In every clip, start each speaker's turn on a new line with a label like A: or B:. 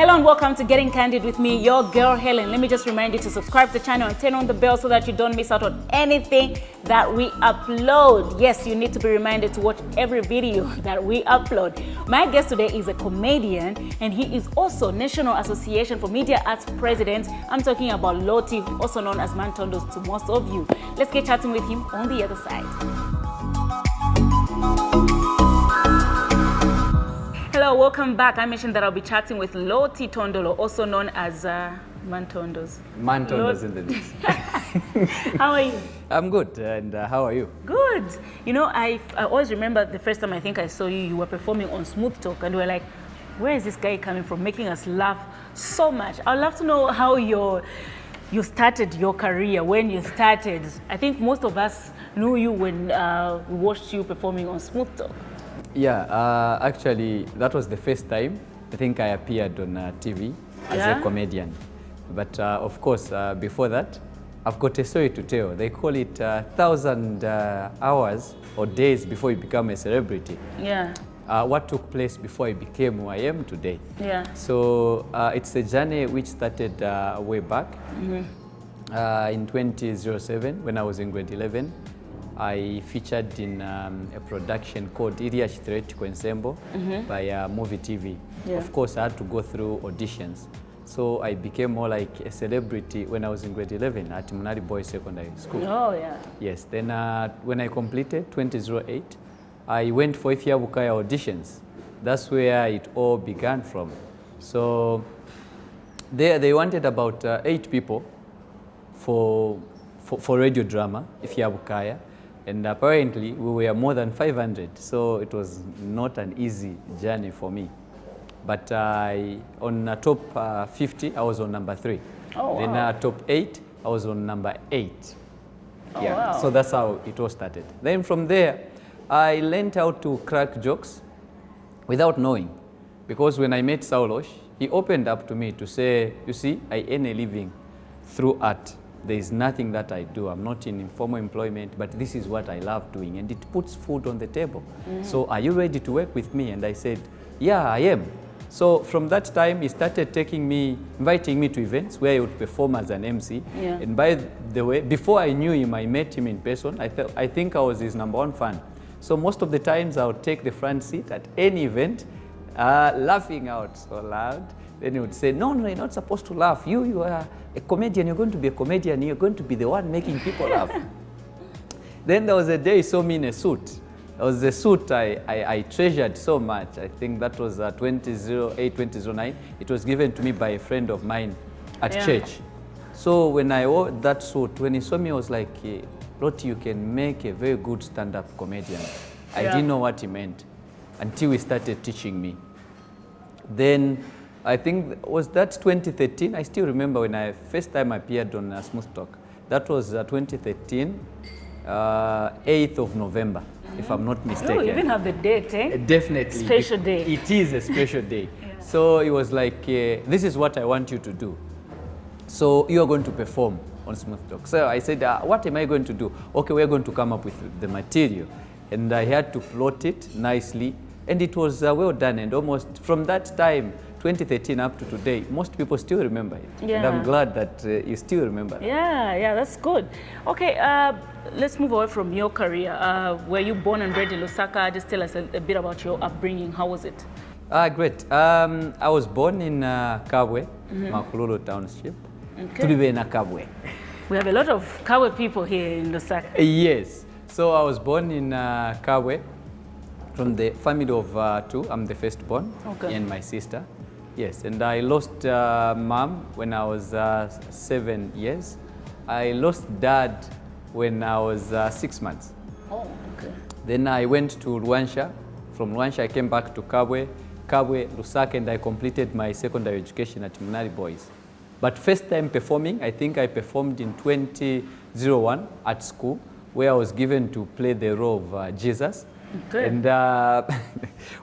A: Hello and welcome to Getting Candid with me, your girl Helen. Let me just remind you to subscribe to the channel and turn on the bell so that you don't miss out on anything that we upload. Yes, you need to be reminded to watch every video that we upload. My guest today is a comedian and he is also National Association for Media Arts President. I'm talking about Loti, also known as Tondos to most of you. Let's get chatting with him on the other side. Hello, welcome back. I mentioned that I'll be chatting with Loti Tondolo, also known as Tondos.
B: Tondos in the mix.
A: How are you?
B: I'm good, and how are you?
A: Good. You know, I always remember the first time I think I saw you, you were performing on Smooth Talk, and we were like, where is this guy coming from, making us laugh so much? I'd love to know how you started your career, when you started. I think most of us knew you when we watched you performing on Smooth Talk.
B: Yeah, actually, that was the first time I think I appeared on TV as a comedian. But of course, before that, I've got a story to tell. They call it 1,000 hours or days before you become a celebrity.
A: Yeah.
B: What took place before I became who I am today.
A: Yeah.
B: So it's a journey which started way back in 2007 when I was in grade 11. I featured in a production called Iria Chitretiko Ensemble by Movie TV.
A: Yeah.
B: Of course, I had to go through auditions. So I became more like a celebrity when I was in grade 11 at Munari Boys Secondary School.
A: Oh, yeah.
B: Yes, then when I completed 2008, I went for Ifya Bukaya auditions. That's where it all began from. So they wanted about 8 people for radio drama, Ifya Bukaya. And apparently, we were more than 500, so it was not an easy journey for me. But on top 50, I was on number 3.
A: Oh,
B: then
A: wow.
B: Top 8, I was on number 8.
A: Oh,
B: yeah.
A: wow.
B: So that's how it all started. Then from there, I learned how to crack jokes without knowing. Because when I met Saulosh, he opened up to me to say, you see, I earn a living through art. There is nothing that I do. I'm not in informal employment, but this is what I love doing, and it puts food on the table. So are you ready to work with me? And I said, yeah, I am. So from that time, he started inviting me to events where he would perform as an MC.
A: Yeah.
B: And by the way, before I knew him, I met him in person. I think I was his #1 fan. So most of the times I would take the front seat at any event, laughing out so loud. Then he would say, no, you're not supposed to laugh. You are a comedian, you're going to be a comedian, you're going to be the one making people laugh. Then there was a day he saw me in a suit. It was a suit I treasured so much. I think that was 2008, 2009. It was given to me by a friend of mine at church. So when I wore that suit, when he saw me, I was like, Loti, you can make a very good stand-up comedian. I didn't know what he meant until he started teaching me. Then I think, was that 2013? I still remember when I first time appeared on Smooth Talk. That was 2013, 8th of November, if I'm not mistaken.
A: Oh, you even have the date, eh?
B: Definitely.
A: Special day.
B: It is a special day. So it was like, this is what I want you to do. So you are going to perform on Smooth Talk. So I said, what am I going to do? Okay, we're going to come up with the material. And I had to plot it nicely. And it was well done. And almost from that time, 2013 up to today, most people still remember it.
A: Yeah.
B: And I'm glad that you still remember that.
A: Yeah, that's good. Okay, let's move away from your career. Were you born and bred in Lusaka? Just tell us a bit about your upbringing. How was it?
B: Great. I was born in Kabwe, Makululu Township. Okay. Na Kabwe.
A: We have a lot of Kabwe people here in Lusaka.
B: Yes. So I was born in Kabwe from the family of 2. I'm the firstborn, and my sister. Yes, and I lost mom when I was 7 years. I lost dad when I was 6 months.
A: Oh, okay.
B: Then I went to Luansha. From Luansha, I came back to Kabwe, Lusaka, and I completed my secondary education at Munari Boys. But first time performing, I think I performed in 2001 at school, where I was given to play the role of Jesus. Okay. And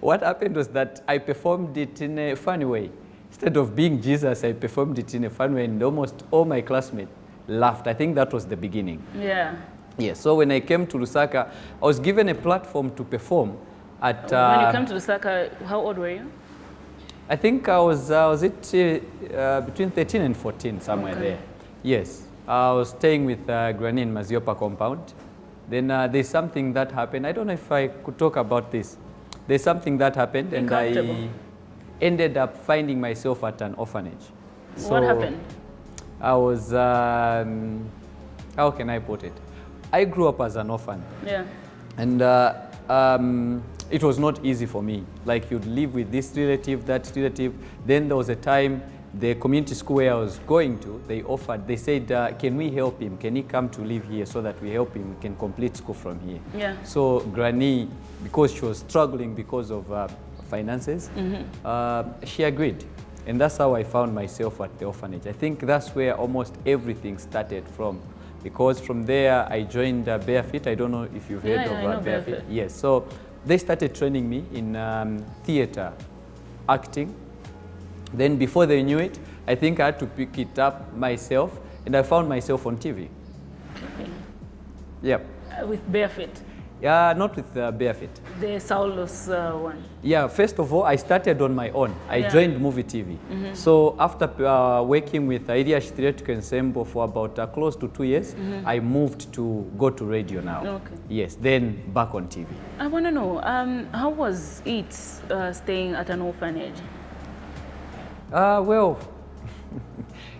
B: what happened was that I performed it in a funny way. Instead of being Jesus, I performed it in a fun way, and almost all my classmates laughed. I think that was the beginning.
A: Yeah.
B: Yeah, so when I came to Lusaka, I was given a platform to perform at...
A: When you came to Lusaka, how old were you?
B: I think I was between 13 and 14, somewhere there. Yes, I was staying with Granny in Maziopa compound. Then there's something that happened. I don't know if I could talk about this. There's something that happened, and I ended up finding myself at an orphanage. So
A: what happened?
B: I was, how can I put it? I grew up as an orphan.
A: Yeah.
B: And it was not easy for me. Like, you'd live with this relative, that relative. Then there was a time, the community school where I was going to, they said, can we help him? Can he come to live here so that we help him, we can complete school from here?
A: Yeah.
B: So Granny, because she was struggling because of finances, she agreed. And that's how I found myself at the orphanage. I think that's where almost everything started from. Because from there, I joined Barefit. I don't know if you've heard of Barefit. Yes, so they started training me in theater, acting. Then before they knew it, I think I had to pick it up myself, and I found myself on TV.
A: Okay.
B: Yep.
A: With Barefit?
B: Yeah, not with Barefit.
A: The Saulos one?
B: Yeah, first of all, I started on my own. I joined Movie TV. So after working with Iriash Theatrical Ensemble for about close to 2 years, I moved to go to radio now.
A: Okay.
B: Yes, then back on TV.
A: I want to know, how was it staying at an orphanage?
B: Well,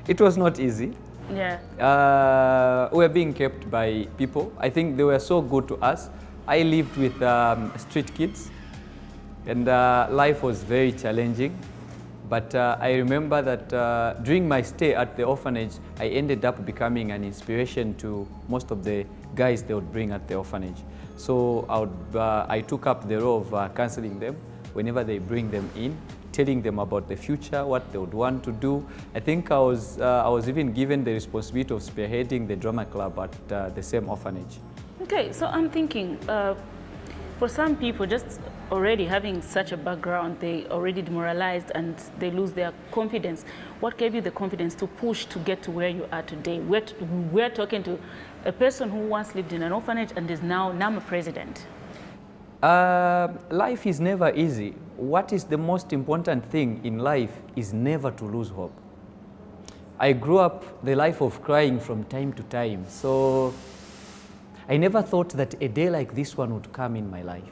B: it was not easy.
A: Yeah.
B: We were being kept by people. I think they were so good to us. I lived with street kids, and life was very challenging. But I remember that during my stay at the orphanage, I ended up becoming an inspiration to most of the guys they would bring at the orphanage. So I took up the role of counseling them whenever they bring them in, telling them about the future, what they would want to do. I think I was even given the responsibility of spearheading the drama club at the same orphanage.
A: Okay, so I'm thinking, for some people, just already having such a background, they already demoralized and they lose their confidence. What gave you the confidence to push to get to where you are today? We're talking to a person who once lived in an orphanage and is now NAMA president.
B: Life is never easy. What is the most important thing in life is never to lose hope. I grew up the life of crying from time to time, so I never thought that a day like this one would come in my life.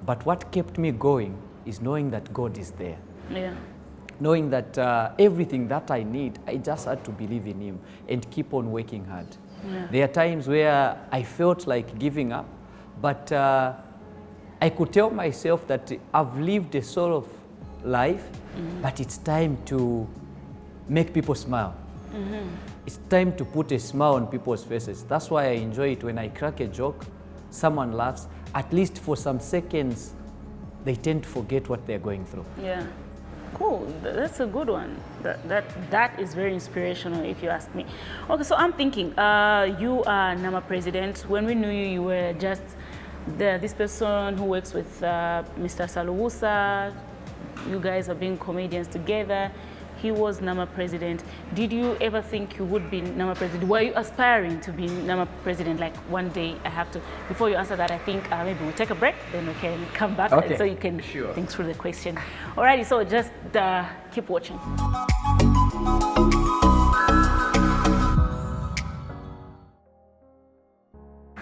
B: But what kept me going is knowing that God is there.
A: Yeah.
B: Knowing that everything that I need, I just had to believe in Him and keep on working hard.
A: Yeah.
B: There are times where I felt like giving up, but I could tell myself that I've lived a sort of life, but it's time to make people smile. It's time to put a smile on people's faces. That's why I enjoy it when I crack a joke, someone laughs, at least for some seconds, they tend to forget what they're going through.
A: Yeah. Cool, that's a good one. That is very inspirational, if you ask me. Okay, so I'm thinking, you are NAMA president. When we knew you, you were just this person who works with Mr. Saluusa. You guys are being comedians together. He was NAMA president. Did you ever think you would be NAMA president? Were you aspiring to be NAMA president? Like, one day I have to. Before you answer that, I think maybe we'll take a break, then we can come back,
B: okay,
A: so you can think through the question. Alrighty, so just keep watching.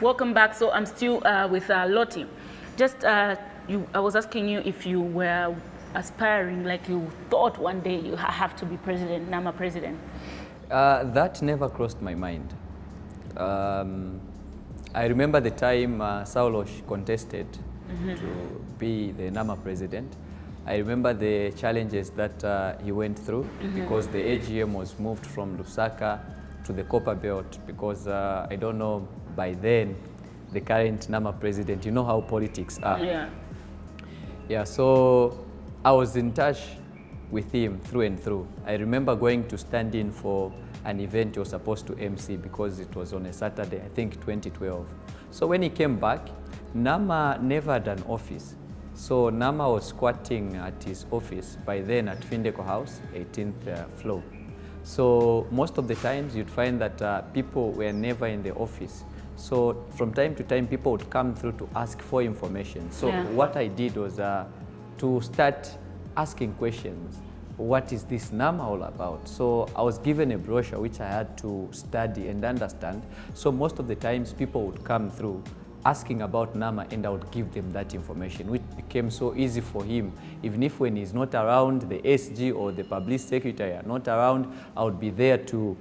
A: Welcome back. So I'm still with Lottie. Just I was asking you if you were aspiring, like you thought one day you have to be president, NAMA president.
B: That never crossed my mind. I remember the time Saulos contested to be the NAMA president. I remember the challenges that he went through because the AGM was moved from Lusaka to the Copper Belt because I don't know, by then, the current NAMA president, you know how politics are.
A: Yeah.
B: Yeah, so I was in touch with him through and through. I remember going to stand in for an event he was supposed to MC because it was on a Saturday, I think 2012. So when he came back, NAMA never had an office. So NAMA was squatting at his office by then at Findeco House, 18th floor. So most of the times you'd find that people were never in the office. So from time to time, people would come through to ask for information. So what I did was to start asking questions. What is this NAMA all about? So I was given a brochure which I had to study and understand. So most of the times people would come through asking about NAMA and I would give them that information, which became so easy for him. Even if when he's not around, the SG or the public secretary are not around, I would be there to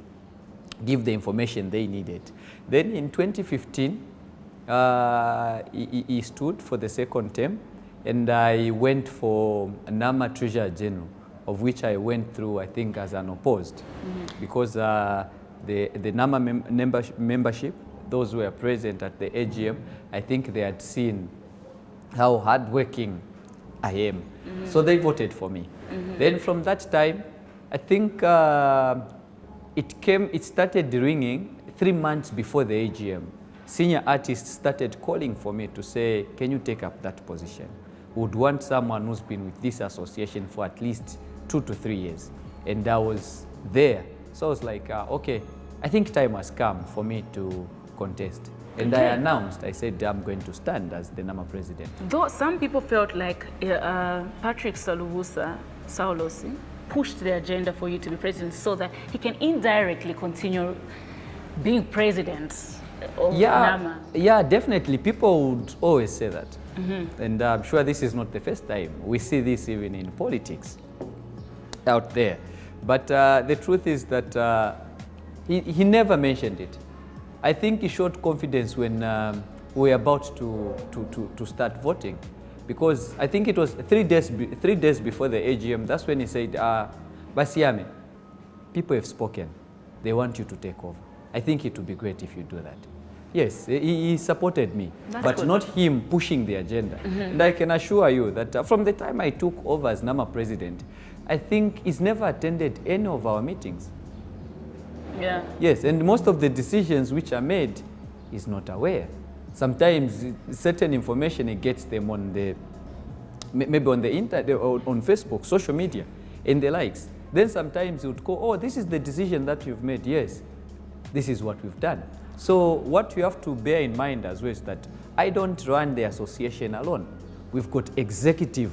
B: give the information they needed. Then in 2015, he stood for the second term and I went for NAMA Treasurer General, of which I went through, I think, as an opposed, because the NAMA membership, those who were present at the AGM, I think they had seen how hardworking I am. So they voted for me. Then from that time, I think it started ringing 3 months before the AGM. Senior artists started calling for me to say, can you take up that position? We would want someone who's been with this association for at least 2 to 3 years. And I was there. So I was like, okay, I think time has come for me to contest. And I announced, I said, I'm going to stand as the NAMA president.
A: Though some people felt like Patrick Salubusa Saulosi pushed the agenda for you to be president so that he can indirectly continue being president of NAMA.
B: Yeah, definitely. People would always say that. And I'm sure this is not the first time. We see this even in politics out there. But the truth is that he never mentioned it. I think he showed confidence when we were about to start voting, because I think it was 3 days before the AGM. That's when he said, Basiame, people have spoken. They want you to take over. I think it would be great if you do that. Yes, he supported me, but not him pushing the agenda. And I can assure you that from the time I took over as NAMA president, I think he's never attended any of our meetings.
A: Yeah.
B: Yes, and most of the decisions which are made, he's not aware. Sometimes certain information, he gets them on the, maybe on the internet, or on Facebook, social media, and the likes. Then sometimes he would go, oh, this is the decision that you've made. Yes, this is what we've done. So what you have to bear in mind as well is that I don't run the association alone. We've got executive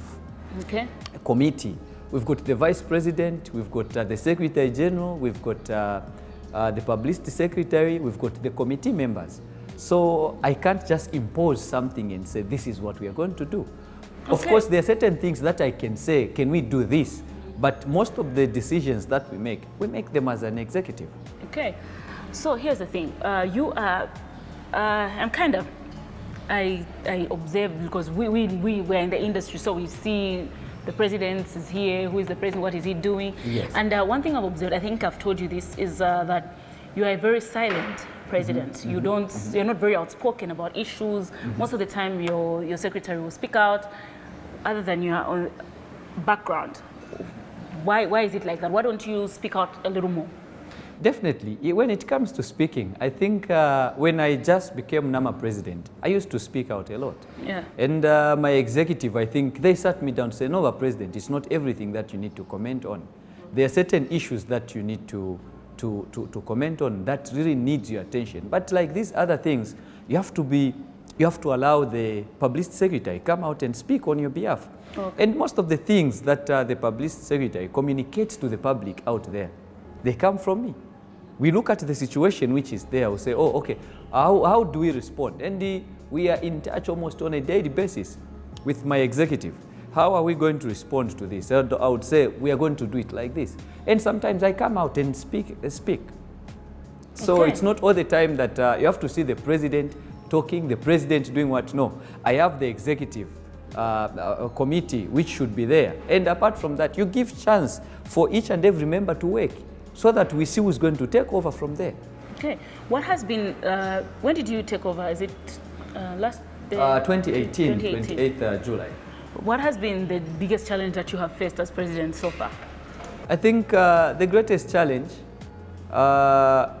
B: committee. We've got the vice president, we've got the secretary general, we've got the publicity secretary, we've got the committee members. So I can't just impose something and say, this is what we are going to do. Of course, there are certain things that I can say, can we do this? But most of the decisions that we make them as an executive.
A: Okay. So here's the thing. You are, I observe, because we were in the industry, so we see the president is here, who is the president, what is he doing? Yes. And one thing I've observed, I think I've told you this, is that you are a very silent president. You don't, you're not very outspoken about issues. Most of the time your secretary will speak out, other than your own background. Why is it like that? Why don't you speak out a little more?
B: Definitely. When it comes to speaking, I think when I just became NAMA president, I used to speak out a lot.
A: Yeah.
B: And my executive, I think, they sat me down and said, no, president, it's not everything that you need to comment on. There are certain issues that you need to comment on that really needs your attention. But like these other things, you have to allow the publicity secretary come out and speak on your behalf. Okay. And most of the things that the publicity secretary communicates to the public out there, they come from me. We look at the situation which is there, we say, oh, okay, how do we respond? And we are in touch almost on a daily basis with my executive. How are we going to respond to this? I would say, we are going to do it like this. And sometimes I come out and speak. So it's not all the time that you have to see the president talking, the president doing what. No, I have the executive committee which should be there. And apart from that, you give chance for each and every member to work, so that we see who's going to take over from there. Okay.
A: What has been, when did you take over? Is it last day?
B: 2018, 28th July.
A: What has been the biggest challenge that you have faced as president so far?
B: I think the greatest challenge,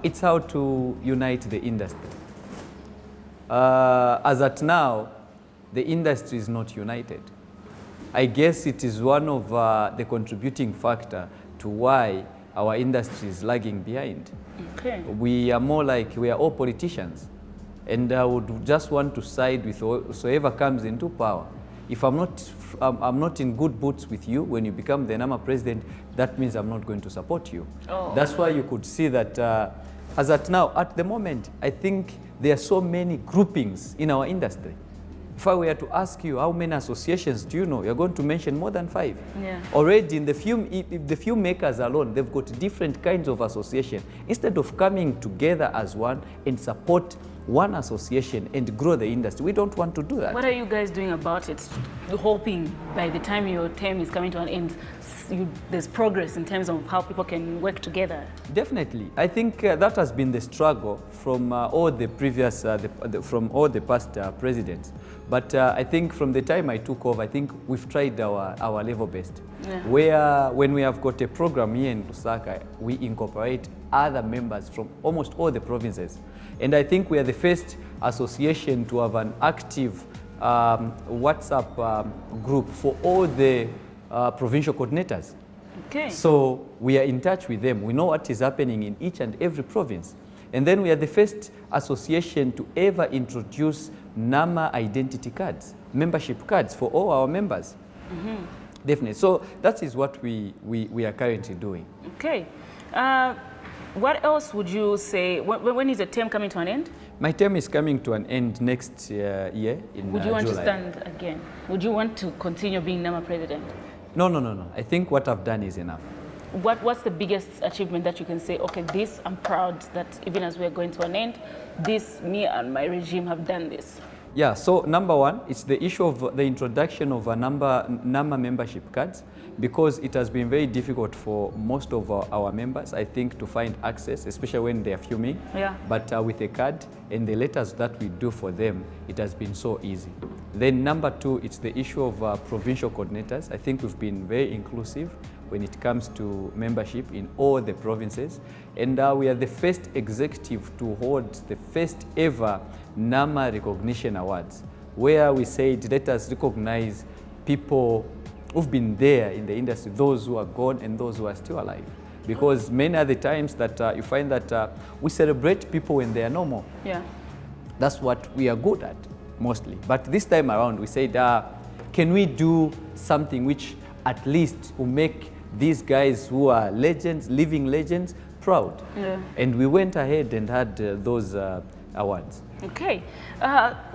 B: it's how to unite the industry. As at now, the industry is not united. I guess it is one of the contributing factor to why our industry is lagging behind. Okay. We are more like, we are all politicians, and I would just want to side with whoever comes into power. If I'm not in good boots with you when you become the NAMA president, that means I'm not going to support you.
A: Oh.
B: That's why you could see that as at now, at the moment, I think there are so many groupings in our industry. If I were to ask you how many associations do you know, you're going to mention more than 5.
A: Yeah.
B: Already in the film makers alone, they've got different kinds of association. Instead of coming together as one and support one association and grow the industry, we don't want to do that.
A: What are you guys doing about it? Hoping by the time your term is coming to an end, there's progress in terms of how people can work together.
B: Definitely. I think that has been the struggle from all the previous, from all the past presidents. But I think from the time I took over, I think we've tried our level best.
A: Yeah.
B: Where when we have got a program here in Lusaka, we incorporate other members from almost all the provinces. And I think we are the first association to have an active WhatsApp group for all the provincial coordinators.
A: Okay.
B: So we are in touch with them. We know what is happening in each and every province. And then we are the first association to ever introduce NAMA identity cards, membership cards for all our members. Mm-hmm. Definitely. So that is what we are currently doing.
A: Okay. What else would you say? When is the term coming to an end?
B: My term is coming to an end next year in
A: Would you want
B: July.
A: to stand again? Would you want to continue being NAMA president?
B: No. I think what I've done is enough.
A: What's the biggest achievement that you can say, okay, this, I'm proud that even as we're going to an end, this, me and my regime have done this?
B: Yeah, so number one, it's the issue of the introduction of a NAMA membership cards, because it has been very difficult for most of our members, I think, to find access, especially when they are fuming.
A: Yeah.
B: But with a card and the letters that we do for them, it has been so easy. Then number two, it's the issue of provincial coordinators. I think we've been very inclusive when it comes to membership in all the provinces. And we are the first executive to hold the first ever NAMA Recognition Awards, where we said, let us recognize people who've been there in the industry, those who are gone and those who are still alive. Because many other times that you find that we celebrate people when they are normal.
A: Yeah.
B: That's what we are good at, mostly. But this time around, we said, can we do something which at least will make these guys who are legends, living legends, proud?
A: Yeah.
B: And we went ahead and had those awards.
A: Okay.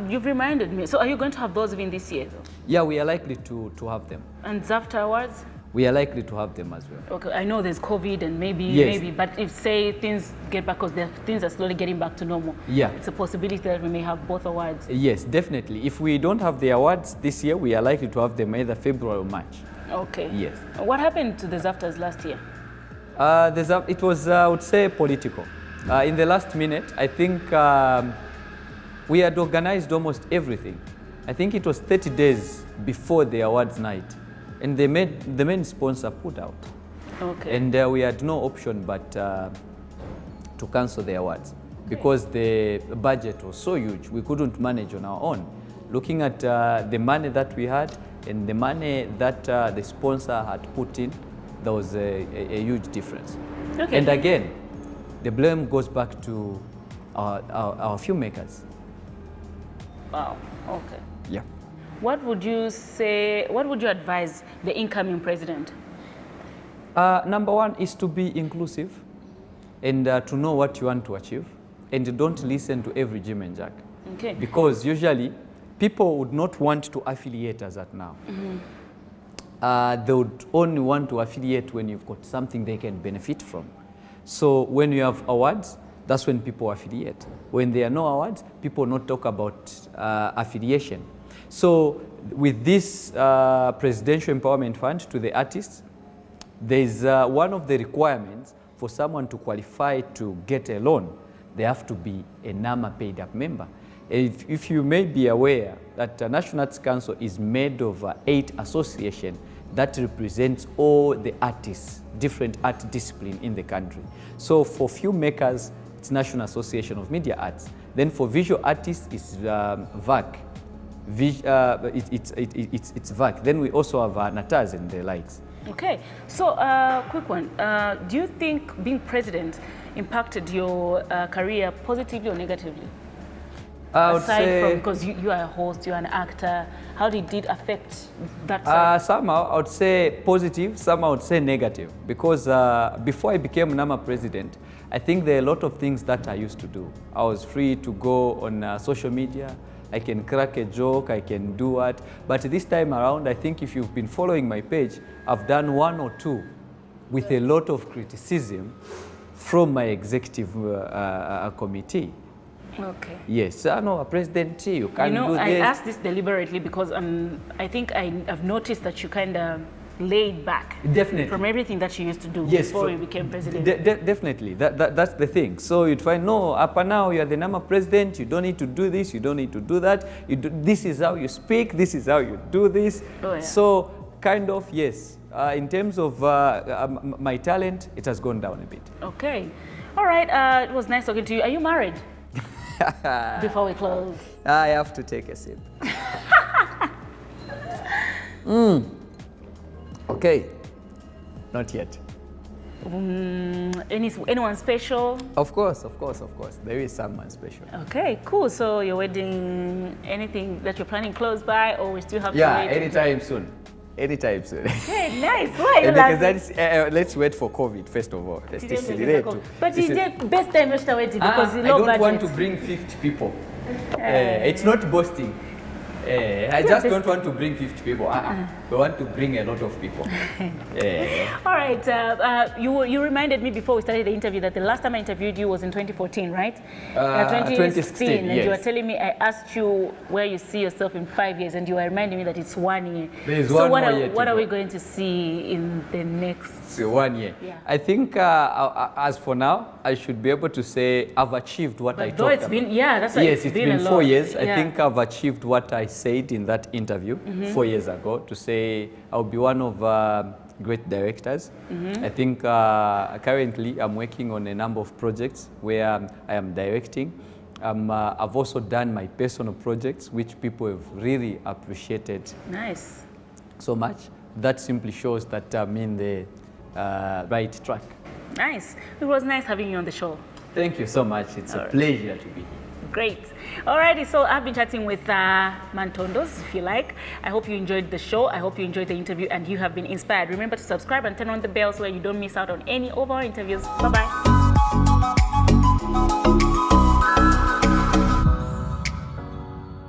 A: You've reminded me. So are you going to have those even this year, though?
B: Yeah, we are likely to have them.
A: And ZAFTA awards?
B: We are likely to have them as well.
A: Okay, I know there's COVID and maybe, but if say things get back, because things are slowly getting back to normal,
B: yeah,
A: it's a possibility that we may have both awards. Yes,
B: definitely. If we don't have the awards this year, we are likely to have them either February or March.
A: Okay.
B: Yes.
A: What happened to the ZAFTAs last year?
B: It was, I would say, political. In the last minute, I think we had organized almost everything. I think it was 30 days before the awards night. And the main sponsor pulled out.
A: Okay.
B: And we had no option but to cancel the awards, because the budget was so huge, we couldn't manage on our own. Looking at the money that we had and the money that the sponsor had put in, there was a huge difference.
A: Okay.
B: And again, the blame goes back to our filmmakers.
A: Wow, okay.
B: Yeah.
A: What would you say, what would you advise the incoming president?
B: Number one is to be inclusive and to know what you want to achieve, and don't listen to every Jim and Jack.
A: Okay.
B: Because usually people would not want to affiliate as at now. Mm-hmm. They would only want to affiliate when you've got something they can benefit from. So when you have awards, that's when people affiliate. When there are no awards, people not talk about affiliation. So with this Presidential Empowerment Fund to the artists, there's one of the requirements for someone to qualify to get a loan. They have to be a NAMA paid up member. If you may be aware that the National Arts Council is made of 8 associations that represents all the artists, different art disciplines in the country. So for filmmakers, it's National Association of Media Arts. Then for visual artists, it's VAC. It's VAC. Then we also have NATAS and the likes.
A: Okay, so quick one. Do you think being president impacted your career positively or negatively?
B: I would
A: Aside
B: say,
A: from, because you are a host, you're an actor, how did it affect that side?
B: somehow I would say positive, some I would say negative. Because before I became NAMA president, I think there are a lot of things that I used to do. I was free to go on social media. I can crack a joke, I can do what. But this time around, I think if you've been following my page, I've done one or two with a lot of criticism from my executive committee.
A: Okay.
B: Yes, no, President, you can't do this.
A: I asked this deliberately because I think I've noticed that you kind of laid back.
B: Definitely.
A: From everything that you used to do
B: Yes,
A: before you became president.
B: Definitely, that's the thing. So you'd find, no, up and now you're the NAMA president, you don't need to do this, you don't need to do that. This is how you speak, this is how you do this.
A: Oh, yeah.
B: So kind of, yes. In terms of my talent, it has gone down a bit.
A: Okay. All right, it was nice talking to you. Are you married? Before we close.
B: I have to take a sip. Okay, not yet.
A: Anyone special?
B: Of course. There is someone special.
A: Okay, cool. So your wedding, anything that you're planning close by, or we still have to wait?
B: Anytime soon. Anytime soon.
A: Okay, nice. Why you
B: Because
A: laughing?
B: that's, let's wait for COVID first of all.
A: But it's the best time to wait because
B: I
A: low
B: don't
A: budget.
B: want to bring 50 people. It's not boasting. I just don't want to bring 50 people. We want to bring a lot of people.
A: All right. You reminded me before we started the interview that the last time I interviewed you was in 2014, right? 2016. And
B: yes.
A: you were telling me, I asked you where you see yourself in 5 years, and you were reminding me that it's 1 year.
B: There is
A: so
B: one
A: what
B: more
A: are,
B: year to
A: what are
B: go.
A: we going to see in the next?
B: So 1 year.
A: Yeah.
B: I think as for now, I should be able to say I've achieved what I
A: Though
B: talked
A: it's
B: about.
A: been, yeah, that's right.
B: Yes, it's been
A: a
B: 4
A: lot.
B: years.
A: Yeah.
B: I think I've achieved what I said in that interview 4 years ago, to say I'll be one of great directors. I think currently I'm working on a number of projects where I am directing. I've also done my personal projects, which people have really appreciated
A: Nice.
B: so much. That simply shows that I'm in the right track.
A: Nice. It was nice having you on the show.
B: Thank you so much. It's a pleasure to be here.
A: Great. Alrighty, so I've been chatting with Tondos, if you like. I hope you enjoyed the show. I hope you enjoyed the interview and you have been inspired. Remember to subscribe and turn on the bell so that you don't miss out on any of our interviews. Bye-bye.